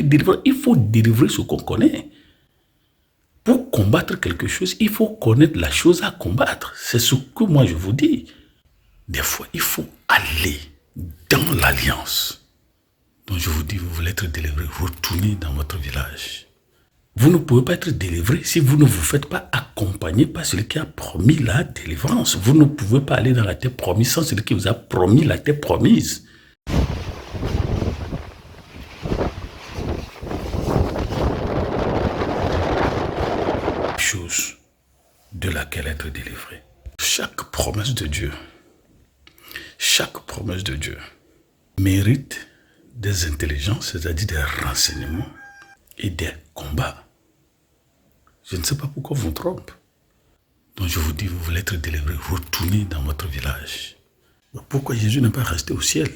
de délivrance, il faut délivrer ce qu'on connaît. Pour combattre quelque chose, il faut connaître la chose à combattre. C'est ce que moi je vous dis. Des fois, il faut aller dans l'alliance. Donc je vous dis, vous voulez être délivré, retournez dans votre village. Vous ne pouvez pas être délivré si vous ne vous faites pas accompagner par celui qui a promis la délivrance. Vous ne pouvez pas aller dans la terre promise sans celui qui vous a promis la terre promise. Chose de laquelle être délivré. Chaque promesse de Dieu mérite des intelligences, c'est-à-dire des renseignements et des combats. Je ne sais pas pourquoi on vous trompe. Donc je vous dis, vous voulez être délivré, retournez dans votre village. Mais pourquoi Jésus n'est pas resté au ciel?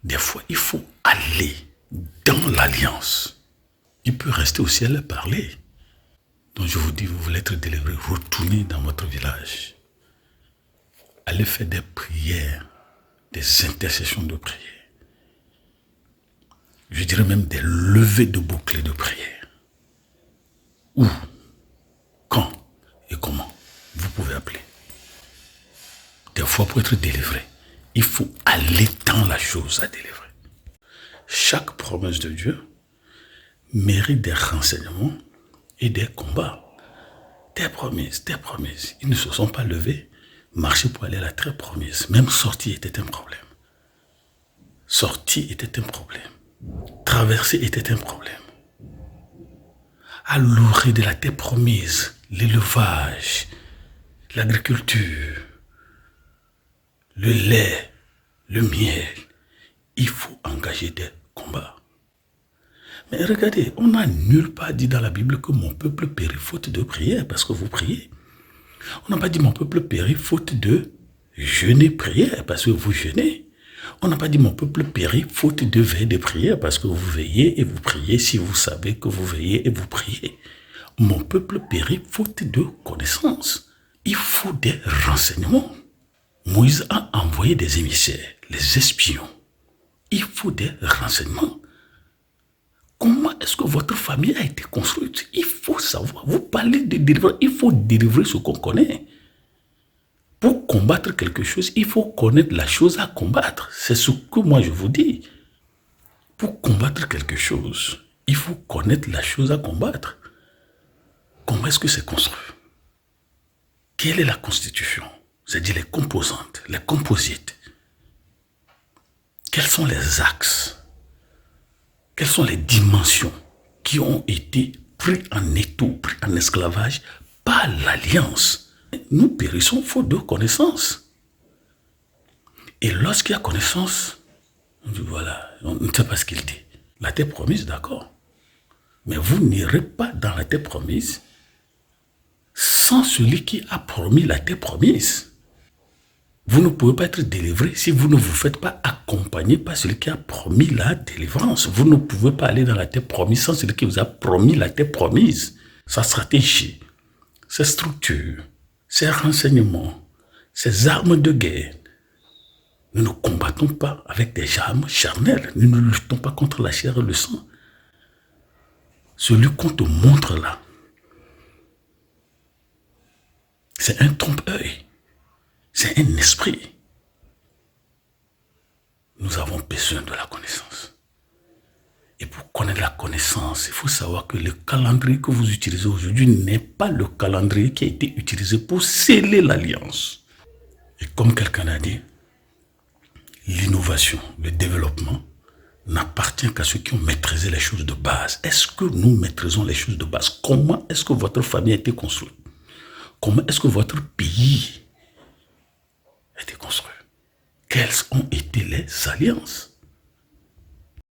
Des fois, il faut aller dans l'alliance. Il peut rester au ciel et parler. Donc je vous dis, vous voulez être délivré, retournez dans votre village. Allez faire des prières, des intercessions de prière. Je dirais même des levées de boucliers de prière. Où, quand et comment vous pouvez appeler. Des fois, pour être délivré, il faut aller dans la chose à délivrer. Chaque promesse de Dieu mérite des renseignements et des combats. Des promesses. Ils ne se sont pas levés, marcher pour aller à la terre promise. Même sortir était un problème. Traverser était un problème. À l'orée de la terre promise, l'élevage, l'agriculture, le lait, le miel, il faut engager des combats. Mais regardez, on n'a nulle part dit dans la Bible que mon peuple périt faute de prière parce que vous priez. On n'a pas dit mon peuple périt faute de jeûner prière parce que vous jeûnez. On n'a pas dit mon peuple périt faute de veiller de prière parce que vous veillez et vous priez si vous savez que vous veillez et vous priez. Mon peuple périt faute de connaissances. Il faut des renseignements. Moïse a envoyé des émissaires, les espions. Il faut des renseignements. Comment est-ce que votre famille a été construite? Il faut savoir. Vous parlez de délivrer. Il faut délivrer ce qu'on connaît. Pour combattre quelque chose, il faut connaître la chose à combattre. C'est ce que moi je vous dis. Pour combattre quelque chose, il faut connaître la chose à combattre. Comment est-ce que c'est construit? Quelle est la constitution? C'est-à-dire les composantes, les composites. Quels sont les axes? Quelles sont les dimensions qui ont été pris en étau, pris en esclavage par l'alliance? Nous périssons faute de connaissance. Et lorsqu'il y a connaissance, on dit voilà, on ne sait pas ce qu'il dit. La terre promise, d'accord. Mais vous n'irez pas dans la terre promise sans celui qui a promis la terre promise. Vous ne pouvez pas être délivré si vous ne vous faites pas accompagner par celui qui a promis la délivrance. Vous ne pouvez pas aller dans la terre promise sans celui qui vous a promis la terre promise. Sa stratégie, ses structures, ses renseignements, ses armes de guerre. Nous ne combattons pas avec des armes charnelles. Nous ne luttons pas contre la chair et le sang. Celui qu'on te montre là, c'est un trompe-œil. C'est un esprit. Nous avons besoin de la connaissance. Et pour connaître la connaissance, il faut savoir que le calendrier que vous utilisez aujourd'hui n'est pas le calendrier qui a été utilisé pour sceller l'alliance. Et comme quelqu'un a dit, l'innovation, le développement n'appartient qu'à ceux qui ont maîtrisé les choses de base. Est-ce que nous maîtrisons les choses de base? Comment est-ce que votre famille a été construite? Comment est-ce que votre pays a été construit? Quelles ont été les alliances?